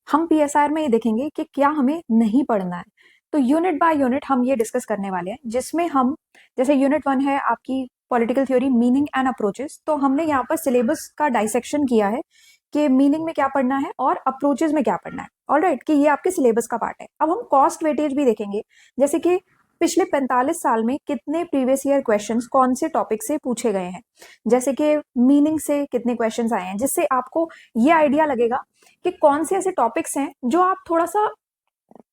हम पीएसआर में ये देखेंगे कि क्या हमें नहीं पढ़ना है। तो यूनिट बाय यूनिट हम ये डिस्कस करने वाले हैं, जिसमें हम जैसे यूनिट 1 है आपकी political theory meaning and approaches. तो हमने यहाँ पर सिलेबस का डाइसेक्शन किया है कि मीनिंग में क्या पढ़ना है और अप्रोचेस में क्या पढ़ना है। ऑलराइट, कि ये आपके सिलेबस का पार्ट है। अब हम कॉस्ट वेटेज भी देखेंगे, जैसे कि पिछले 45 साल में कितने प्रीवियस ईयर क्वेश्चंस कौन से टॉपिक से पूछे गए हैं, जैसे कि मीनिंग से कितने क्वेश्चंस आए हैं, जिससे आपको ये आइडिया लगेगा कि कौन से ऐसे टॉपिक्स हैं जो आप थोड़ा सा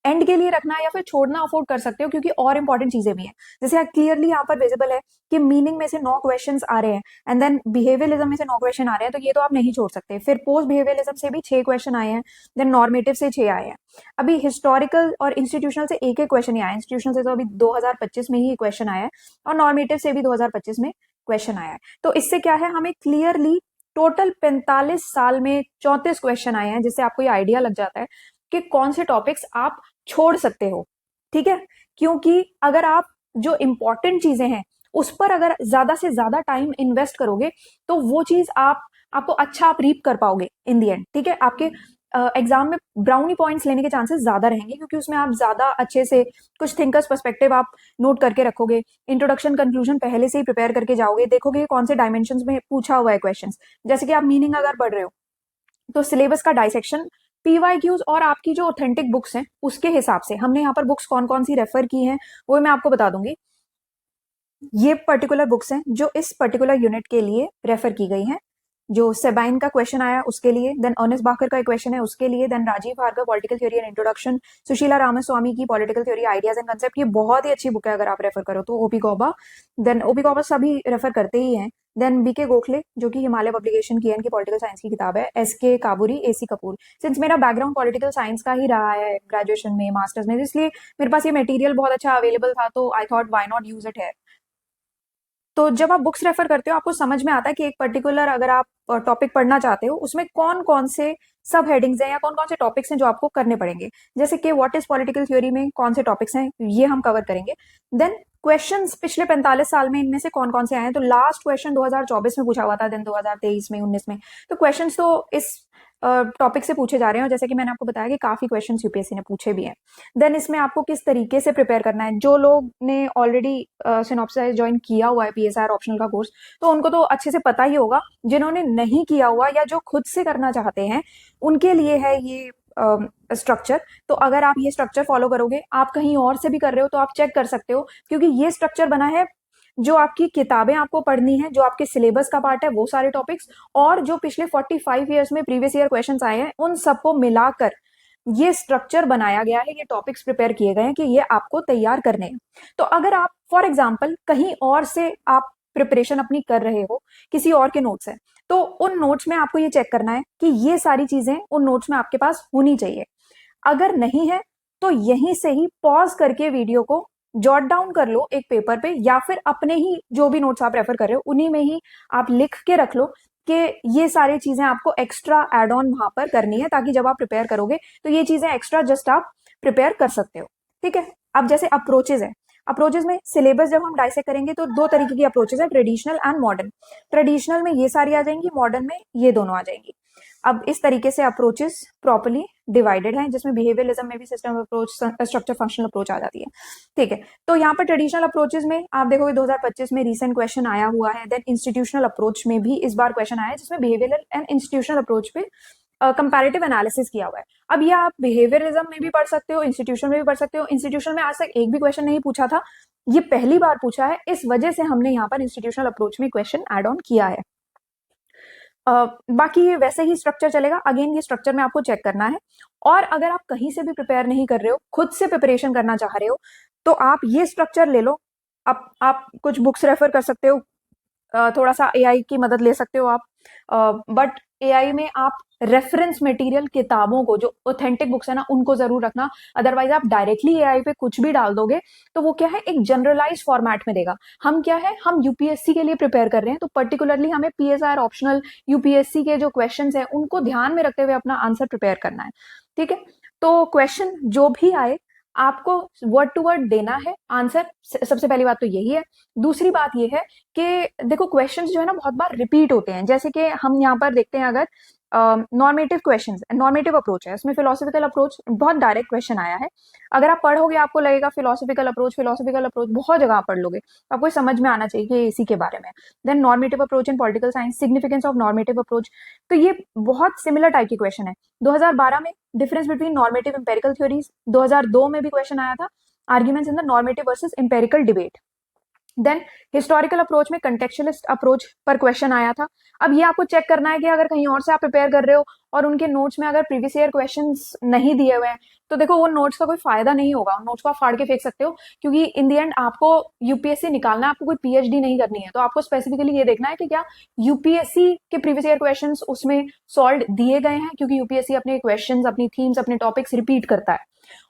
एंड के लिए रखना या फिर छोड़ना अफोर्ड कर सकते हो, क्योंकि और इंपॉर्टेंट चीजें भी हैं। जैसे क्लियरली यहाँ पर विजिबल है कि मीनिंग में से 9 क्वेश्चंस आ रहे हैं एंड देन बिहेवियरिज्म में से 9 क्वेश्चन आ रहे हैं, तो ये तो आप नहीं छोड़ सकते। फिर पोस्ट बिहेवियरिज्म से भी 6 क्वेश्चन आए हैं, देन नॉर्मेटिव से 6 आए हैं। अभी हिस्टोरिकल और इंस्टीट्यूशनल से एक एक क्वेश्चन ही आया है। इंस्टीट्यूशनल से तो अभी 2025 में ही क्वेश्चन आया है और नॉर्मेटिव से भी 2025 में क्वेश्चन आया है। तो इससे क्या है, हमें क्लियरली टोटल 45 साल में 34 क्वेश्चन आए हैं, जिससे आपको ये आइडिया लग जाता है कि कौन से टॉपिक्स आप छोड़ सकते हो। ठीक है, क्योंकि अगर आप जो इंपॉर्टेंट चीजें हैं उस पर अगर ज्यादा से ज्यादा टाइम इन्वेस्ट करोगे तो वो चीज आपको अच्छा आप रीप कर पाओगे इन दी एंड। ठीक है, आपके एग्जाम में ब्राउनी पॉइंट्स लेने के चांसेस ज्यादा रहेंगे, क्योंकि उसमें आप ज्यादा अच्छे से कुछ थिंकर्स पर्सपेक्टिव आप नोट करके रखोगे। इंट्रोडक्शन कंक्लूजन पहले से ही प्रिपेयर करके जाओगे, देखोगे कौन से डायमेंशंस में पूछा हुआ है क्वेश्चन। जैसे कि आप मीनिंग अगर पढ़ रहे हो तो सिलेबस का डाइसेक्शन, पीवाईक्यूज और आपकी जो ऑथेंटिक बुक्स हैं उसके हिसाब से हमने यहाँ पर बुक्स कौन कौन सी रेफर की हैं वो मैं आपको बता दूंगी। ये पर्टिकुलर बुक्स हैं जो इस पर्टिकुलर यूनिट के लिए रेफर की गई हैं। जो सेबाइन का क्वेश्चन आया उसके लिए, देन अर्नेस्ट बाकर का क्वेश्चन है उसके लिए, then Rajeev Bhargava political theory and introduction, Sushila Ramaswamy की political theory ideas and concept. ये बहुत ही अच्छी बुक है अगर आप रेफर करो तो। OP Gauba, then OP Gauba सभी रेफर करते ही हैं। देन बीके गोखले जो कि हिमालय पब्लिकेशन की है, इनकी पॉलिटिकल साइंस की किताब है। एसके काबूरी, एसी कपूर। सिंस मेरा बैकग्राउंड पॉलिटिकल साइंस का ही रहा है ग्रेजुएशन में, मास्टर्स में, इसलिए मेरे पास ये मटेरियल बहुत अच्छा अवेलेबल था, तो I thought why not use it है। तो जब आप बुक्स रेफर करते हो आपको समझ में आता है कि एक पर्टिकुलर अगर आप टॉपिक पढ़ना चाहते हो उसमें कौन कौन से सब हेडिंग्स हैं या कौन कौन से टॉपिक्स हैं जो आपको करने पड़ेंगे। जैसे कि व्हाट इज पॉलिटिकल थ्योरी में कौन से टॉपिक्स हैं ये हम कवर करेंगे। देन क्वेश्चंस पिछले 45 साल में इनमें से कौन कौन से आए हैं। तो लास्ट क्वेश्चन 2024 में पूछा हुआ था, देन 2023 में, 19 में। तो क्वेश्चंस तो इस टॉपिक से पूछे जा रहे हैं, जैसे कि मैंने आपको बताया कि काफी क्वेश्चंस यूपीएससी ने पूछे भी हैं। देन इसमें आपको किस तरीके से प्रिपेयर करना है। जो लोग ने ऑलरेडी सिनॉप्सिस ज्वाइन किया हुआ है पीएसआर ऑप्शनल का कोर्स, तो उनको तो अच्छे से पता ही होगा। जिन्होंने नहीं किया हुआ या जो खुद से करना चाहते हैं उनके लिए है ये स्ट्रक्चर। तो अगर आप ये स्ट्रक्चर फॉलो करोगे, आप कहीं और से भी कर रहे हो तो आप चेक कर सकते हो, क्योंकि ये स्ट्रक्चर बना है जो आपकी किताबें आपको पढ़नी है, जो आपके सिलेबस का पार्ट है वो सारे टॉपिक्स, और जो पिछले 45 ईयर्स में प्रीवियस ईयर क्वेश्चंस आए हैं उन सबको मिलाकर ये स्ट्रक्चर बनाया गया है। ये टॉपिक्स प्रिपेयर किए गए हैं कि ये आपको तैयार करने हैं। तो अगर आप फॉर एग्जाम्पल कहीं और से आप प्रिपरेशन अपनी कर रहे हो, किसी और के नोट्स है, तो उन नोट्स में आपको ये चेक करना है कि ये सारी चीजें उन नोट्स में आपके पास होनी चाहिए। अगर नहीं है तो यहीं से ही पॉज करके वीडियो को जॉट डाउन कर लो एक पेपर पे, या फिर अपने ही जो भी नोट्स आप रेफर कर रहे हो उन्हीं में ही आप लिख के रख लो कि ये सारी चीजें आपको एक्स्ट्रा एड ऑन वहां पर करनी है, ताकि जब आप प्रिपेयर करोगे तो ये चीजें एक्स्ट्रा जस्ट आप प्रिपेयर कर सकते हो। ठीक है, अब जैसे अप्रोचेज है, अप्रोचेज में सिलेबस जब हम डाइसेक्ट करेंगे तो 2 तरीके की अप्रोचेज है, ट्रेडिशनल एंड मॉडर्न। ट्रेडिशनल में ये सारी आ जाएंगी, मॉडर्न में ये दोनों आ जाएंगी। अब इस तरीके से अप्रोचेस प्रॉपर्ली डिवाइडेड हैं, जिसमें बिहेवियरिज्म में भी system approach, structure functional approach आ जाती है। ठीक है, तो यहाँ पर ट्रेडिशनल अप्रोचेस में आप देखोगे 2025 में रिसेंट क्वेश्चन आया हुआ है। देन इंस्टीट्यूशनल अप्रोच में भी इस बार क्वेश्चन आया है, जिसमें बिहेवियरल एंड इंस्टीट्यूशनल अप्रोच पे कंपैरेटिव एनालिसिस किया हुआ है। अब ये आप बिहेवियरिज्म में भी पढ़ सकते हो, इंस्टीट्यूशन में भी पढ़ सकते हो। इंस्टीट्यूशन में आज तक एक भी क्वेश्चन नहीं पूछा था, ये पहली बार पूछा है, इस वजह से हमने यहाँ पर इंस्टीट्यूशनल अप्रोच में क्वेश्चन एड ऑन किया है। बाकी ये वैसे ही स्ट्रक्चर चलेगा। अगेन ये स्ट्रक्चर में आपको चेक करना है, और अगर आप कहीं से भी प्रिपेयर नहीं कर रहे हो, खुद से प्रिपरेशन करना चाह रहे हो, तो आप ये स्ट्रक्चर ले लो। आप कुछ बुक्स रेफर कर सकते हो, थोड़ा सा एआई की मदद ले सकते हो आप, बट एआई में आप रेफरेंस मटेरियल किताबों को, जो ऑथेंटिक बुक्स है ना, उनको जरूर रखना। अदरवाइज आप डायरेक्टली एआई पे कुछ भी डाल दोगे तो वो क्या है, एक जनरलाइज फॉर्मेट में देगा। हम क्या है, हम यूपीएससी के लिए प्रिपेयर कर रहे हैं, तो पर्टिकुलरली हमें पीएसआर ऑप्शनल यूपीएससी के जो क्वेश्चंस हैं उनको ध्यान में रखते हुए अपना आंसर प्रिपेयर करना है। ठीक है, तो क्वेश्चन जो भी आए आपको वर्ड टू वर्ड देना है आंसर। सबसे पहली बात तो यही है। दूसरी बात ये है कि देखो क्वेश्चंस जो है ना बहुत बार रिपीट होते हैं। जैसे कि हम यहाँ पर देखते हैं, अगर नॉर्मेटिव क्वेश्चंस, नॉर्मेटिव अप्रोच है, उसमें फिलोसफिकल अप्रोच बहुत डायरेक्ट क्वेश्चन आया है। अगर आप पढ़ोगे आपको लगेगा फिलोसफिकल अप्रोच बहुत जगह आप पढ़ लोगे, तो आपको समझ में आना चाहिए कि इसी के बारे में। Then normative approach in political science, significance of normative approach. तो ये बहुत सिमिलर टाइप की क्वेश्चन है। 2012 में difference between normative empirical theories, 2002 में भी क्वेश्चन आया था, arguments in the normative versus empirical debate. Then historical approach में कंटेक्चुअलिस्ट अप्रोच पर क्वेश्चन आया था। अब ये आपको चेक करना है कि अगर कहीं और से आप प्रिपेयर कर रहे हो और उनके नोट्स में अगर प्रीवियस ईयर क्वेश्चंस नहीं दिए हुए हैं, तो देखो वो नोट्स का कोई फायदा नहीं होगा, उन नोट्स को आप फाड़ के फेंक सकते हो, क्योंकि इन दी एंड आपको यूपीएससी निकालना है, आपको कोई पीएचडी नहीं करनी है। तो आपको स्पेसिफिकली ये देखना है कि क्या यूपीएससी के प्रीवियस ईयर क्वेश्चन उसमें सॉल्व दिए गए हैं, क्योंकि यूपीएससी अपने क्वेश्चन, अपनी थीम्स, अपने टॉपिक्स रिपीट करता है।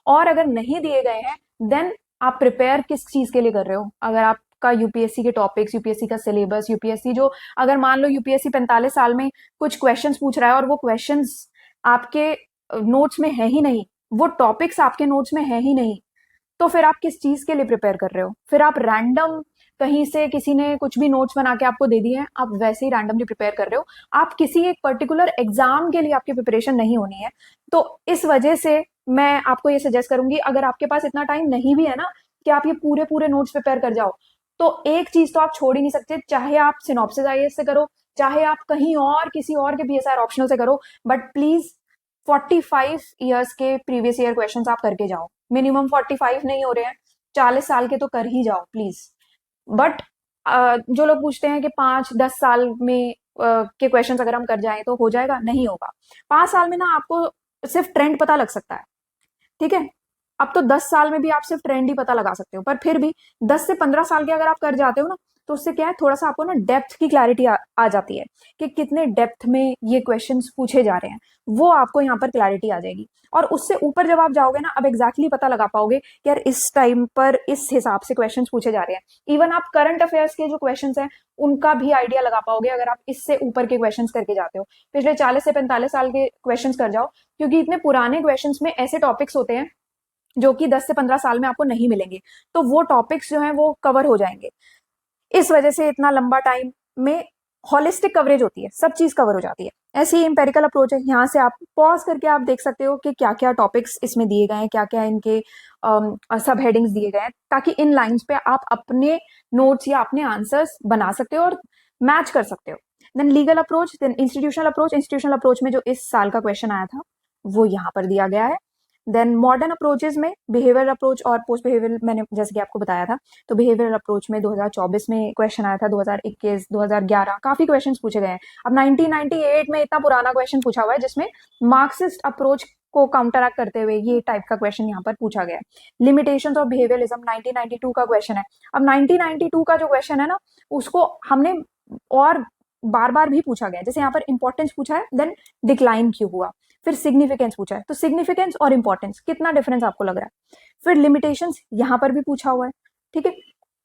और अगर नहीं दिए गए हैं, देन आप प्रिपेयर किस चीज के लिए कर रहे हो। अगर आप का यूपीएससी के टॉपिक्स, यूपीएससी का सिलेबस, यूपीएससी जो, अगर मान लो यूपीएससी 45 साल में कुछ क्वेश्चंस पूछ रहा है और वो क्वेश्चंस आपके नोट्स में है ही नहीं, वो टॉपिक्स आपके नोट्स में है ही नहीं, तो फिर आप किस चीज के लिए प्रिपेयर कर रहे हो। फिर आप रैंडम कहीं से किसी ने कुछ भी नोट्स बना के आपको दे दिए हैं, आप वैसे ही रैंडमली प्रिपेयर कर रहे हो। आप किसी एक पर्टिकुलर एग्जाम के लिए आपकी प्रिपरेशन नहीं होनी है। तो इस वजह से मैं आपको ये सजेस्ट करूंगी, अगर आपके पास इतना टाइम नहीं भी है ना कि आप ये पूरे पूरे नोट्स प्रिपेयर कर जाओ, तो एक चीज तो आप छोड़ ही नहीं सकते, चाहे आप सिनॉप्सिस आईएएस से करो, चाहे आप कहीं और किसी और के बीएसआर ऑप्शनल से करो, बट प्लीज 45 ईयर्स के प्रीवियस ईयर क्वेश्चन आप करके जाओ। मिनिमम 45 नहीं हो रहे हैं, 40 साल के तो कर ही जाओ प्लीज। बट जो लोग पूछते हैं कि 5-10 साल में के क्वेश्चंस अगर हम कर जाएं तो हो जाएगा, नहीं होगा। 5 साल में ना आपको सिर्फ ट्रेंड पता लग सकता है, ठीक है। अब तो 10 साल में भी आप सिर्फ ट्रेंड ही पता लगा सकते हो, पर फिर भी 10 से 15 साल के अगर आप कर जाते हो ना, तो उससे क्या है, थोड़ा सा आपको ना डेप्थ की क्लैरिटी आ जाती है कि कितने डेप्थ में ये क्वेश्चंस पूछे जा रहे हैं, वो आपको यहाँ पर क्लैरिटी आ जाएगी। और उससे ऊपर जब आप जाओगे ना, अब एग्जैक्टली पता लगा पाओगे कि यार इस टाइम पर इस हिसाब से क्वेश्चन पूछे जा रहे हैं। इवन आप करंट अफेयर्स के जो क्वेश्चन है उनका भी आइडिया लगा पाओगे अगर आप इससे ऊपर के क्वेश्चन करके जाते हो। पिछले 40 से 45 साल के क्वेश्चन कर जाओ, क्योंकि इतने पुराने क्वेश्चन में ऐसे टॉपिक्स होते हैं जो कि 10 से 15 साल में आपको नहीं मिलेंगे, तो वो टॉपिक्स जो हैं वो कवर हो जाएंगे। इस वजह से इतना लंबा टाइम में होलिस्टिक कवरेज होती है, सब चीज कवर हो जाती है। ऐसे ही एम्पेरिकल अप्रोच है, यहाँ से आप पॉज करके आप देख सकते हो कि क्या क्या टॉपिक्स इसमें दिए गए हैं, क्या क्या इनके सब हेडिंग्स दिए गए हैं, ताकि इन लाइंस पे आप अपने नोट्स या अपने आंसर्स बना सकते हो और मैच कर सकते हो। Then legal approach, then institutional approach. Institutional approach में जो इस साल का क्वेश्चन आया था वो यहाँ पर दिया गया है। देन मॉडर्न अप्रोचेस में बिहेवियरल अप्रोच और पोस्ट बिहेवियरल, मैंने जैसे कि आपको बताया था, तो बिहेवियरल अप्रोच में 2024 में क्वेश्चन आया था, 2021, 2011 काफी क्वेश्चंस पूछे गए हैं। अब 1998 में इतना पुराना क्वेश्चन पूछा हुआ है जिसमें मार्क्सिस्ट अप्रोच को काउंटरैक्ट करते हुए ये टाइप का क्वेश्चन यहाँ पर पूछा गया है। लिमिटेशंस ऑफ बिहेवियरलिज्म 1992 का क्वेश्चन है। अब 1992 का जो क्वेश्चन है ना, उसको हमने और बार बार भी पूछा गया है। जैसे यहाँ पर इंपॉर्टेंस पूछा है, देन डिक्लाइन क्यों हुआ, फिर सिग्निफिकेंस पूछा है, तो सिग्निफिकेंस और इंपॉर्टेंस कितना डिफरेंस आपको लग रहा है। फिर लिमिटेशंस यहाँ पर भी पूछा हुआ है, ठीक है।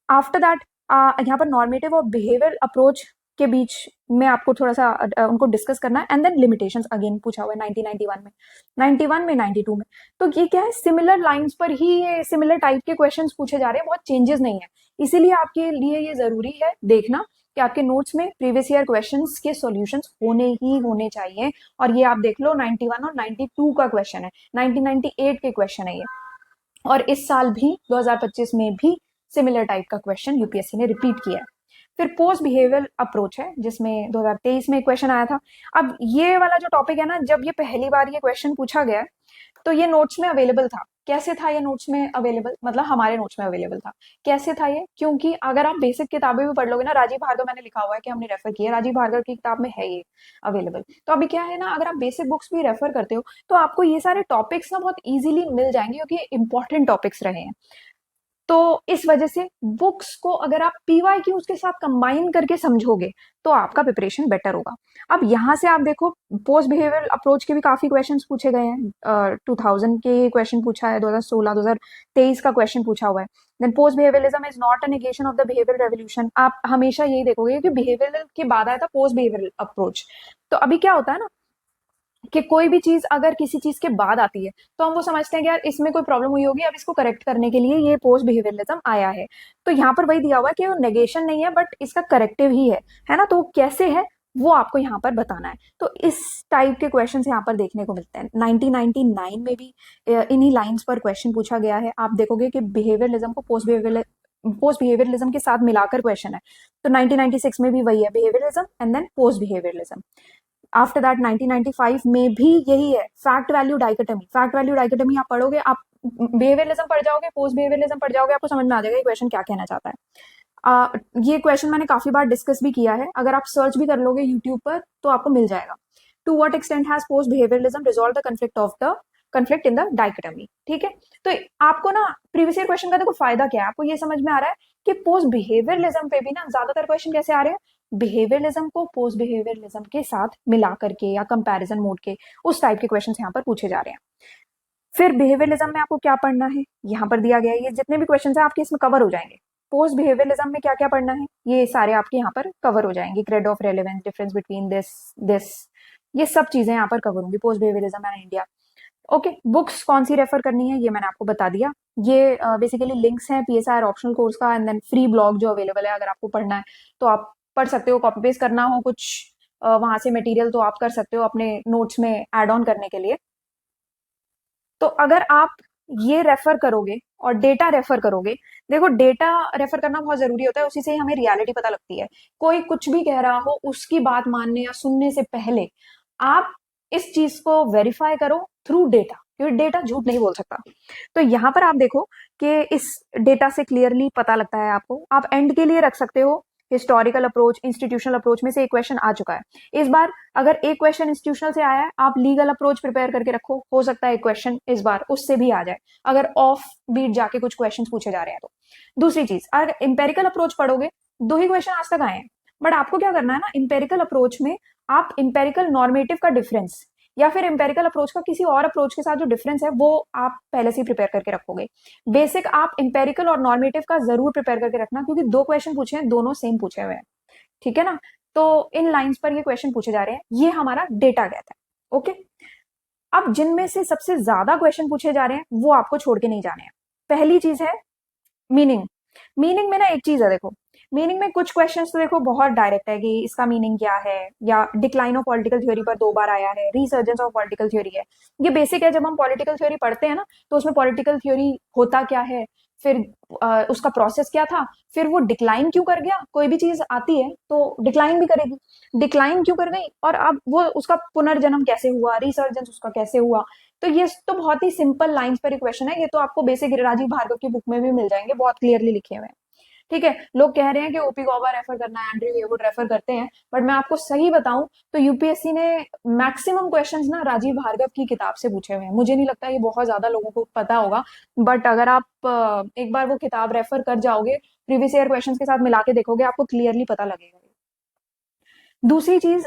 आफ्टर दैट यहाँ पर नॉर्मेटिव और बिहेवियर अप्रोच के बीच में आपको थोड़ा सा उनको डिस्कस करना है। एंड देन लिमिटेशंस अगेन पूछा हुआ है 1991 में, 91 में, 92 में। तो ये क्या है, सिमिलर लाइंस पर ही ये सिमिलर टाइप के क्वेश्चंस पूछे जा रहे हैं, बहुत चेंजेस नहीं है। इसीलिए आपके लिए ये जरूरी है देखना कि आपके नोट्स में प्रीवियस ईयर क्वेश्चंस के सॉल्यूशंस होने ही होने चाहिए। और ये आप देख लो 91 और 92 का क्वेश्चन है, 1998 के क्वेश्चन है ये। और इस साल भी 2025 में भी सिमिलर टाइप का क्वेश्चन यूपीएससी ने रिपीट किया है। फिर पोस्ट बिहेवियर अप्रोच है जिसमें 2023 में क्वेश्चन आया था। अब ये वाला जो टॉपिक है ना, जब ये पहली बार ये क्वेश्चन पूछा गया तो ये नोट्स में अवेलेबल था। कैसे था ये नोट्स में अवेलेबल, मतलब हमारे नोट्स में अवेलेबल था। कैसे था ये, क्योंकि अगर आप बेसिक किताबें भी पढ़ लोगे ना, राजीव भार्गव मैंने लिखा हुआ है कि हमने रेफर किया, राजीव भार्गव की किताब में है ये अवेलेबल। तो अभी क्या है ना, अगर आप बेसिक बुक्स भी रेफर करते हो तो आपको ये सारे टॉपिक्स ना बहुत इजीली मिल जाएंगे, क्योंकि इंपॉर्टेंट टॉपिक्स रहे हैं। तो इस वजह से बुक्स को अगर आप पीवाईक्यू उसके साथ कंबाइन करके समझोगे तो आपका प्रिपरेशन बेटर होगा। अब यहाँ से आप देखो, पोस्ट बिहेवियरल अप्रोच के भी काफी क्वेश्चंस पूछे गए हैं। 2000 के क्वेश्चन पूछा है, 2016, 2023 का क्वेश्चन पूछा हुआ है। Then post behaviouralism is not a negation of the behaviour revolution. आप हमेशा यही देखोगे कि बिहेवियरल के बाद आया था पोस्ट बिहेवियरल अप्रोच। तो अभी क्या होता है ना कि कोई भी चीज अगर किसी चीज के बाद आती है तो हम वो समझते हैं कि यार इसमें कोई प्रॉब्लम हुई होगी, अब इसको करेक्ट करने के लिए ये पोस्ट बिहेवियरलिज्म आया है। तो यहाँ पर वही दिया हुआ है कि वो नेगेशन नहीं है, बट इसका करेक्टिव ही है ना। तो कैसे है, वो आपको यहाँ पर बताना है। तो इस टाइप के क्वेश्चन यहाँ पर देखने को मिलते हैं। 1999 में भी इन्हीं लाइंस पर क्वेश्चन पूछा गया है। आप देखोगे कि बिहेवियरलिज्म को पोस्ट बिहेवियरलिज्म के साथ मिलाकर क्वेश्चन है। तो 1996 में भी वही है, behaviouralism and then post behaviouralism. After that 1995 में भी यही है, fact value dichotomy. Fact value dichotomy आप पढ़ोगे, आप बिहेवियरलिज्म पढ़ जाओगे, पोस्ट बिहेवियरलिज्म पढ़ जाओगे, आपको समझ में आ जाएगा ये क्वेश्चन क्या कहना चाहता है। ये क्वेश्चन मैंने काफी बार डिस्कस भी किया है, अगर आप सर्च भी कर लोगे यूट्यूब पर तो आपको मिल जाएगा। To what extent has post behaviouralism resolve the conflict in the dichotomy. ठीक है, तो आपको ना प्रीवियस ईयर क्वेश्चन का देखो फायदा क्या है, आपको ये समझ में आ रहा है कि पोस्ट बिहेवियरलिज्म पे भी ना ज्यादातर क्वेश्चन कैसे आ रहे हैं, बिहेवियरलिज्म को पोस्ट बिहेवियरलिज्म के साथ मिला करके या कंपैरिजन मोड के, उस टाइप के क्वेश्चन यहाँ पर पूछे जा रहे हैं। फिर बिहेवियरलिज्म में आपको क्या पढ़ना है, यहाँ पर दिया गया है, ये जितने भी क्वेश्चन है आपके इसमें कवर हो जाएंगे। पोस्ट बिहेवियरलिज्म में क्या क्या पढ़ना है, ये सारे आपके यहाँ पर कवर हो जाएंगे। Grade of relevance, difference between this, ये सब चीजें यहाँ पर कवर होंगी, post behaviourism and India. Okay, books कौन सी रेफर करनी है ये मैंने आपको बता दिया। ये बेसिकली लिंक्स हैं पीएसआर ऑप्शनल कोर्स का, एंड देन फ्री ब्लॉग जो अवेलेबल है, अगर आपको पढ़ना है तो आप पढ़ सकते हो। कॉपी पेस्ट करना हो कुछ वहां से मटेरियल तो आप कर सकते हो अपने नोट्स में ऐड ऑन करने के लिए। तो अगर आप ये रेफर करोगे और डेटा रेफर करोगे, देखो डेटा रेफर करना बहुत जरूरी होता है, उसी से ही हमें रियलिटी पता लगती है। कोई कुछ भी कह रहा हो उसकी बात मानने या सुनने से पहले आप इस चीज को वेरीफाई करो थ्रू डेटा, क्योंकि डेटा झूठ नहीं बोल सकता। तो यहाँ पर आप देखो कि इस डेटा से क्लियरली पता लगता है आपको। आप एंड के लिए रख सकते हो हिस्टोरिकल अप्रोच, इंस्टीट्यूशनल अप्रोच में से एक क्वेश्चन आ चुका है इस बार। अगर एक क्वेश्चन इंस्टीट्यूशनल से आया है, आप लीगल अप्रोच प्रिपेयर करके रखो, हो सकता है एक क्वेश्चन इस बार उससे भी आ जाए, अगर ऑफ बीट जाके कुछ क्वेश्चन पूछे जा रहे हैं तो। दूसरी चीज, अगर इंपेरिकल अप्रोच पढ़ोगे, दो ही क्वेश्चन आज तक आए हैं, बट आपको क्या करना है ना, इंपेरिकल अप्रोच में आप इंपेरिकल नॉर्मेटिव का डिफरेंस या फिर इंपेरिकल अप्रोच का किसी और अप्रोच के साथ जो डिफरेंस है वो आप पहले से ही प्रिपेयर करके रखोगे। बेसिक आप इंपेरिकल और नॉर्मेटिव का जरूर प्रिपेयर करके रखना, क्योंकि दो क्वेश्चन पूछे हैं, दोनों सेम पूछे हुए हैं। ठीक है ना, तो इन लाइंस पर ये क्वेश्चन पूछे जा रहे हैं, ये हमारा डेटा कहता है। ओके, अब जिनमें से सबसे ज्यादा क्वेश्चन पूछे जा रहे हैं वो आपको छोड़ के नहीं जाने हैं। पहली चीज है मीनिंग। मीनिंग में ना एक चीज है, देखो मीनिंग में कुछ क्वेश्चंस तो देखो बहुत डायरेक्ट है कि इसका मीनिंग क्या है, या डिक्लाइन ऑफ पॉलिटिकल थ्योरी पर 2 बार आया है, रिसर्जेंस ऑफ पॉलिटिकल थ्योरी है। ये बेसिक है, जब हम पॉलिटिकल थ्योरी पढ़ते हैं ना तो उसमें पॉलिटिकल थ्योरी होता क्या है, फिर उसका प्रोसेस क्या था, फिर वो डिक्लाइन क्यों कर गया। कोई भी चीज आती है तो डिक्लाइन भी करेगी, डिक्लाइन क्यों कर गई, और अब वो उसका पुनर्जन्म कैसे हुआ, रिसर्जेंस उसका कैसे हुआ। तो ये तो बहुत ही सिंपल लाइंस पर क्वेश्चन है, ये तो आपको बेसिक राजीव भार्गव की बुक में भी मिल जाएंगे, बहुत क्लियरली लिखे हुए हैं। ठीक है, लोग कह रहे हैं कि ओपी गौबा रेफर करना है, एंड्रयू येवुड रेफर करते हैं, बट मैं आपको सही बताऊं तो यूपीएससी ने मैक्सिमम क्वेश्चंस ना राजीव भार्गव की किताब से पूछे हुए हैं। मुझे नहीं लगता ये बहुत ज्यादा लोगों को पता होगा, बट अगर आप एक बार वो किताब रेफर कर जाओगे, प्रीवियस ईयर क्वेश्चंस के साथ मिला के देखोगे, आपको क्लियरली पता लगेगा। दूसरी चीज,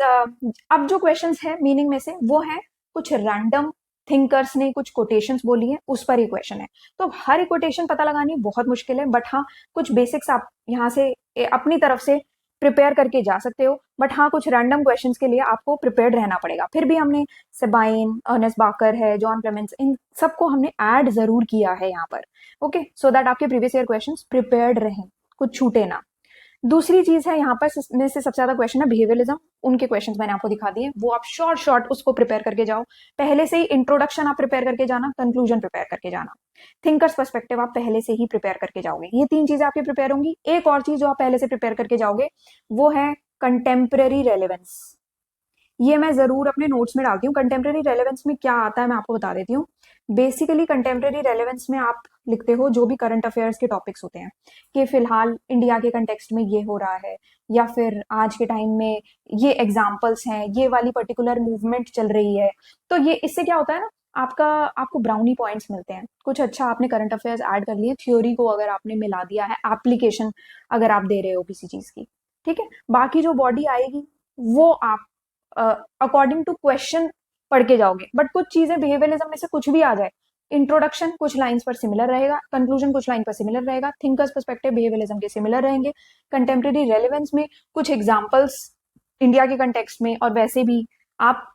अब जो क्वेश्चंस है मीनिंग में से वो है कुछ रैंडम थिंकर्स ने कुछ कोटेशंस बोली है, उस पर ही क्वेश्चन है। तो हर एक कोटेशन पता लगानी बहुत मुश्किल है, बट हाँ कुछ बेसिक्स आप यहाँ से अपनी तरफ से प्रिपेयर करके जा सकते हो, बट हाँ कुछ रैंडम क्वेश्चंस के लिए आपको प्रिपेयर्ड रहना पड़ेगा। फिर भी हमने सेबाइन, अर्नेस्ट बाकर है, जॉन क्लेमेंस, इन सबको हमने ऐड जरूर किया है यहाँ पर। ओके, सो दैट आपके प्रीवियस ईयर क्वेश्चंस प्रिपेयर्ड रहें, कुछ छूटे ना। दूसरी चीज है यहाँ पर में से सबसे ज्यादा क्वेश्चन है बिहेवियरलिज्म, उनके क्वेश्चंस मैंने आपको दिखा दिए, वो आप शॉर्ट शॉर्ट उसको प्रिपेयर करके जाओ। पहले से ही इंट्रोडक्शन आप प्रिपेयर करके जाना, कंक्लूजन प्रिपेयर करके जाना, थिंकर्स पर्सपेक्टिव आप पहले से ही प्रिपेयर करके जाओगे। ये 3 चीजें आपकी प्रिपेयर होंगी। एक और चीज जो आप पहले से प्रिपेयर करके जाओगे वो है कंटेम्पररी रेलेवेंस। ये मैं जरूर अपने नोट्स में डालती हूँ। कंटेम्प्रेरी रेलेवेंस में क्या आता है मैं आपको बता देती हूँ। बेसिकली कंटेम्प्रेरी रेलेवेंस में आप लिखते हो जो भी करंट अफेयर्स के टॉपिक्स होते हैं, कि फिलहाल इंडिया के कंटेक्स्ट में ये हो रहा है, या फिर आज के टाइम में ये एग्जाम्पल्स हैं, ये वाली पर्टिकुलर मूवमेंट चल रही है। तो ये इससे क्या होता है ना, आपको ब्राउनी पॉइंट्स मिलते हैं। कुछ अच्छा आपने करंट अफेयर्स ऐड कर लिए, थ्योरी को अगर आपने मिला दिया है, एप्लीकेशन अगर आप दे रहे हो किसी चीज की। ठीक है, बाकी जो बॉडी आएगी वो आप अकॉर्डिंग टू क्वेश्चन पढ़ के जाओगे। बट कुछ चीजें बिहेवियरलिज्म में से कुछ भी आ जाए, इंट्रोडक्शन कुछ लाइंस पर सिमिलर रहेगा, कंक्लूजन कुछ लाइन पर सिमिलर रहेगा, थिंकर्स पर्सपेक्टिव बिहेवियरलिज्म के सिमिलर रहेंगे, कंटेम्प्रेरी रेलेवेंस में कुछ एग्जांपल्स इंडिया के कंटेक्स्ट में, और वैसे भी आप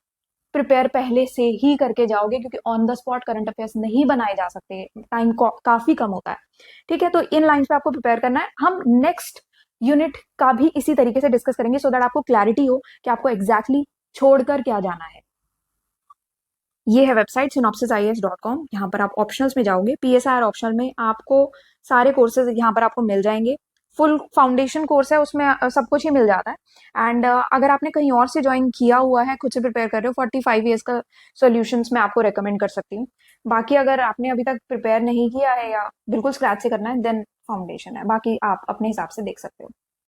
प्रिपेयर पहले से ही करके जाओगे, क्योंकि on the spot current affairs नहीं बनाए जा सकते, टाइम काफी कम होता है। ठीक है, तो इन लाइंस पे आपको प्रिपेयर करना है। हम नेक्स्ट यूनिट का भी इसी तरीके से डिस्कस करेंगे सो दैट आपको क्लैरिटी हो कि आपको एग्जैक्टली छोड़कर क्या जाना है। ये है वेबसाइट synopsisias.com। यहाँ पर आप ऑप्शनल्स में जाओगे, PSIR ऑप्शनल में आपको सारे कोर्सेज यहाँ पर आपको मिल जाएंगे। फुल फाउंडेशन कोर्स है, उसमें सब कुछ ही मिल जाता है। एंड अगर आपने कहीं और से ज्वाइन किया हुआ है, खुद से प्रिपेयर कर रहे हो, 45 ईयर्स का सॉल्यूशंस मैं आपको रेकमेंड कर सकती हूँ। बाकी अगर आपने अभी तक प्रिपेयर नहीं किया है या बिल्कुल स्क्रैच से करना है, देन फाउंडेशन है, बाकी आप अपने हिसाब से देख सकते हो।